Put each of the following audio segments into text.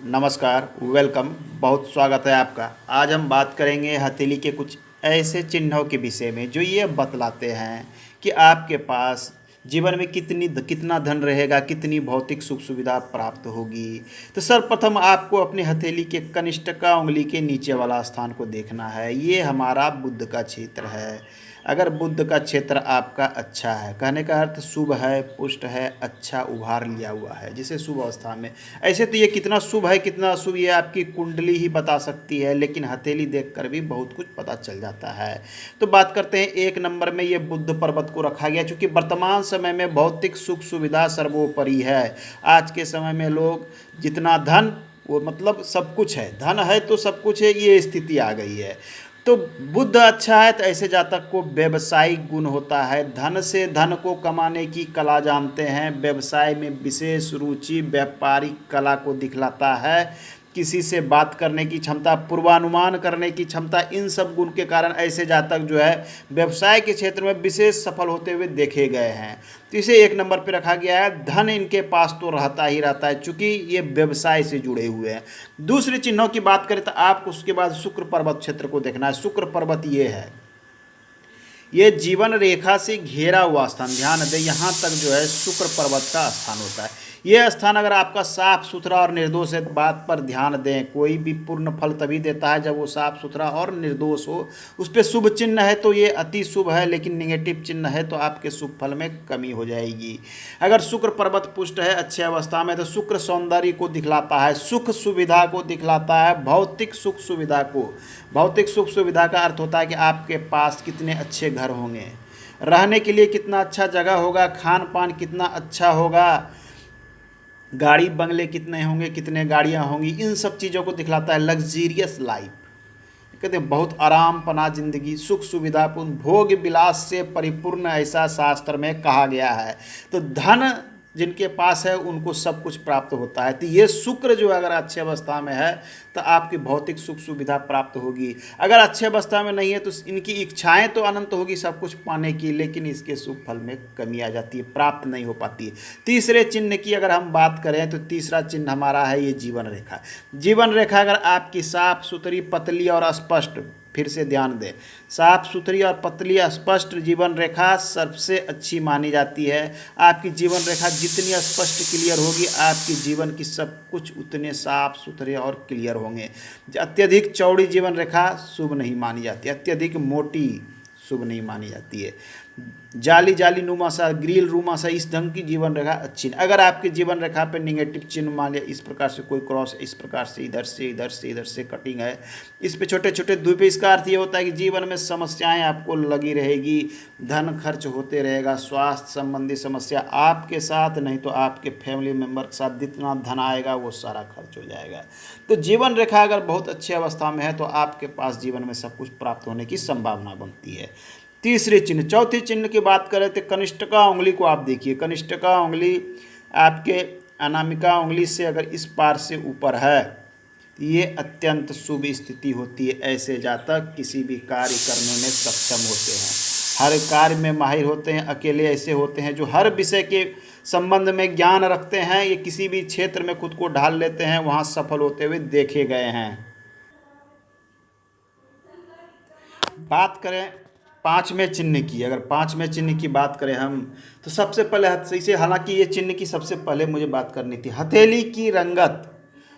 नमस्कार, वेलकम। बहुत स्वागत है आपका। आज हम बात करेंगे हथेली के कुछ ऐसे चिन्हों के विषय में जो ये बतलाते हैं कि आपके पास जीवन में कितना धन रहेगा, कितनी भौतिक सुख सुविधा प्राप्त होगी। तो सर्वप्रथम आपको अपनी हथेली के कनिष्ठिका उंगली के नीचे वाला स्थान को देखना है। ये हमारा बुध का क्षेत्र है। अगर बुध का क्षेत्र आपका अच्छा है, कहने का अर्थ शुभ है, पुष्ट है, अच्छा उभार लिया हुआ है, जिसे शुभ अवस्था में। ऐसे तो ये कितना शुभ है कितना अशुभ ये आपकी कुंडली ही बता सकती है, लेकिन हथेली देखकर भी बहुत कुछ पता चल जाता है। तो बात करते हैं, एक नंबर में ये बुध पर्वत को रखा गया, क्योंकि वर्तमान समय में भौतिक सुख सुविधा सर्वोपरि है। आज के समय में लोग जितना धन, वो मतलब सब कुछ है, धन है तो सब कुछ है, ये स्थिति आ गई है। तो बुध अच्छा है तो ऐसे जातक को व्यवसायिक गुण होता है। धन से धन को कमाने की कला जानते हैं, व्यवसाय में विशेष रुचि व्यापारिक कला को दिखलाता है। किसी से बात करने की क्षमता, पूर्वानुमान करने की क्षमता, इन सब गुण के कारण ऐसे जातक जो है व्यवसाय के क्षेत्र में विशेष सफल होते हुए देखे गए हैं। तो इसे एक नंबर पर रखा गया है। धन इनके पास तो रहता ही रहता है, चूंकि ये व्यवसाय से जुड़े हुए हैं। दूसरे चिन्हों की बात करें तो आपको उसके बाद शुक्र पर्वत क्षेत्र को देखना है। शुक्र पर्वत ये है, ये जीवन रेखा से घेरा हुआ स्थान, ध्यान दें, यहाँ तक जो है शुक्र पर्वत का स्थान होता है। यह स्थान अगर आपका साफ सुथरा और निर्दोष है, बात पर ध्यान दें, कोई भी पूर्ण फल तभी देता है जब वो साफ सुथरा और निर्दोष हो। उस पर शुभ चिन्ह है तो ये अति शुभ है, लेकिन निगेटिव चिन्ह है तो आपके शुभ फल में कमी हो जाएगी। अगर शुक्र पर्वत पुष्ट है, अच्छी अवस्था में, तो शुक्र सौंदर्य को दिखलाता है, सुख सुविधा को दिखलाता है, भौतिक सुख सुविधा को। भौतिक सुख सुविधा का अर्थ होता है कि आपके पास कितने अच्छे घर होंगे, रहने के लिए कितना अच्छा जगह होगा, खान पान कितना अच्छा होगा, गाड़ी बंगले कितने होंगे, कितने गाड़ियाँ होंगी, इन सब चीज़ों को दिखलाता है। लग्जीरियस लाइफ, कहते हैं बहुत आराम पना जिंदगी, सुख सुविधापूर्ण, भोग विलास से परिपूर्ण, ऐसा शास्त्र में कहा गया है। तो धन जिनके पास है उनको सब कुछ प्राप्त होता है। तो ये शुक्र जो अगर अच्छी अवस्था में है तो आपकी भौतिक सुख सुविधा प्राप्त होगी। अगर अच्छी अवस्था में नहीं है तो इनकी इच्छाएं तो अनंत होगी सब कुछ पाने की, लेकिन इसके शुभ फल में कमी आ जाती है, प्राप्त नहीं हो पाती है। तीसरे चिन्ह की अगर हम बात करें तो तीसरा चिन्ह हमारा है ये जीवन रेखा। जीवन रेखा अगर आपकी साफ सुथरी, पतली और स्पष्ट, फिर से ध्यान दें, साफ सुथरी और पतली स्पष्ट जीवन रेखा सबसे अच्छी मानी जाती है। आपकी जीवन रेखा जितनी स्पष्ट क्लियर होगी, आपकी जीवन की सब कुछ उतने साफ सुथरे और क्लियर होंगे। अत्यधिक चौड़ी जीवन रेखा शुभ नहीं मानी जाती, अत्यधिक मोटी शुभ नहीं मानी जाती है। जाली जाली नुमा सा, ग्रिल रूमा सा, इस ढंग की जीवन रेखा अच्छी नहीं। अगर आपकी जीवन रेखा पे निगेटिव चिन्ह मान लिया, इस प्रकार से कोई क्रॉस, इस प्रकार से इधर से इधर से इधर से कटिंग है, इस पे छोटे छोटे द्वीप, इसका अर्थ ये होता है कि जीवन में समस्याएं आपको लगी रहेगी, धन खर्च होते रहेगा, स्वास्थ्य संबंधी समस्या आपके साथ नहीं तो आपके फैमिली मेम्बर के साथ जितना धन आएगा वो सारा खर्च हो जाएगा। तो जीवन रेखा अगर बहुत अच्छी अवस्था में है तो आपके पास जीवन में सब कुछ प्राप्त होने की संभावना बनती है। तीसरे चिन्ह, चौथे चिन्ह की बात करें तो कनिष्ठिका उंगली को आप देखिए। कनिष्ठिका उंगली आपके अनामिका उंगली से अगर इस पार से ऊपर है तो ये अत्यंत शुभ स्थिति होती है। ऐसे जातक किसी भी कार्य करने में सक्षम होते हैं, हर कार्य में माहिर होते हैं। अकेले ऐसे होते हैं जो हर विषय के संबंध में ज्ञान रखते हैं, ये किसी भी क्षेत्र में खुद को ढाल लेते हैं, वहाँ सफल होते हुए देखे गए हैं। बात करें पांचवें चिन्ह की, अगर पांचवें चिन्ह की बात करें हम, तो सबसे पहले इसे, हालांकि ये चिन्ह की सबसे पहले मुझे बात करनी थी, हथेली की रंगत।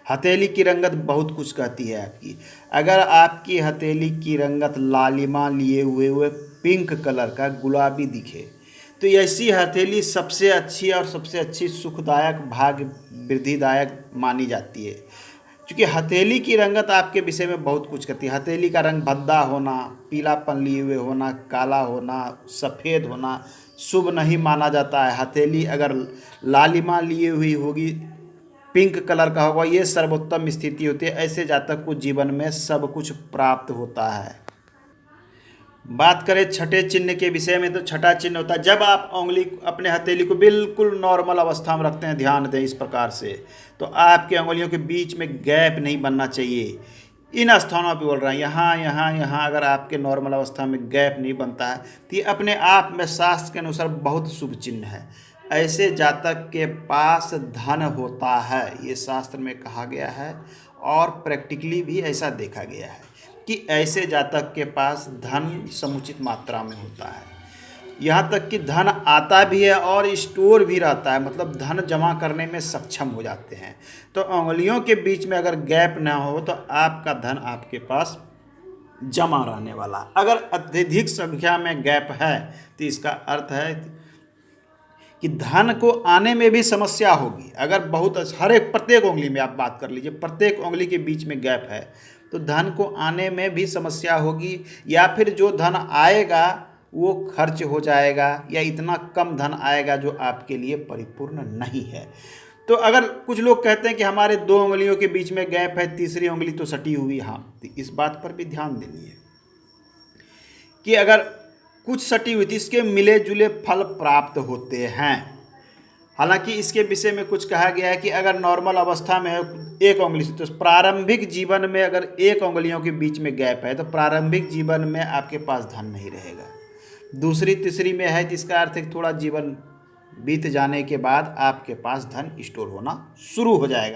हथेली की रंगत बहुत कुछ कहती है आपकी। अगर आपकी हथेली की रंगत लालिमा लिए हुए पिंक कलर का गुलाबी दिखे तो ऐसी हथेली सबसे अच्छी और सबसे अच्छी सुखदायक, भाग्य वृद्धिदायक मानी जाती है। क्योंकि हथेली की रंगत आपके विषय में बहुत कुछ कहती है। हथेली का रंग भद्दा होना, पीलापन लिए हुए होना, काला होना, सफ़ेद होना शुभ नहीं माना जाता है। हथेली अगर लालिमा लिए हुई होगी, पिंक कलर का होगा, ये सर्वोत्तम स्थिति होती है। ऐसे जातक को जीवन में सब कुछ प्राप्त होता है। बात करें छठे चिन्ह के विषय में, तो छठा चिन्ह होता है जब आप उंगली, अपने हथेली को बिल्कुल नॉर्मल अवस्था में रखते हैं, ध्यान दें इस प्रकार से, तो आपके उंगलियों के बीच में गैप नहीं बनना चाहिए। इन स्थानों पे बोल रहा है, यहाँ यहाँ यहाँ अगर आपके नॉर्मल अवस्था में गैप नहीं बनता है तो ये अपने आप में शास्त्र के अनुसार बहुत शुभ चिन्ह है। ऐसे जातक के पास धन होता है, ये शास्त्र में कहा गया है और प्रैक्टिकली भी ऐसा देखा गया है कि ऐसे जातक के पास धन समुचित मात्रा में होता है। यहाँ तक कि धन आता भी है और स्टोर भी रहता है, मतलब धन जमा करने में सक्षम हो जाते हैं। तो उंगलियों के बीच में अगर गैप ना हो तो आपका धन आपके पास जमा रहने वाला। अगर अत्यधिक संख्या में गैप है तो इसका अर्थ है कि धन को आने में भी समस्या होगी। अगर बहुत हर एक प्रत्येक उंगली में आप बात कर लीजिए, प्रत्येक उंगली के बीच में गैप है तो धन को आने में भी समस्या होगी, या फिर जो धन आएगा वो खर्च हो जाएगा, या इतना कम धन आएगा जो आपके लिए परिपूर्ण नहीं है। तो अगर कुछ लोग कहते हैं कि हमारे 2 उंगलियों के बीच में गैप है, तीसरी उंगली तो सटी हुई, हाँ, तो इस बात पर भी ध्यान देनी है कि अगर कुछ सटी हुई थी, इसके मिले जुले फल प्राप्त होते हैं। हालांकि इसके विषय में कुछ कहा गया है कि अगर नॉर्मल अवस्था में एक उंगली से, तो प्रारंभिक जीवन में अगर 1 उंगलियों के बीच में गैप है तो प्रारंभिक जीवन में आपके पास धन नहीं रहेगा। दूसरी तीसरी में है जिसका अर्थ है थोड़ा जीवन बीत जाने के बाद आपके पास धन स्टोर होना शुरू हो जाएगा।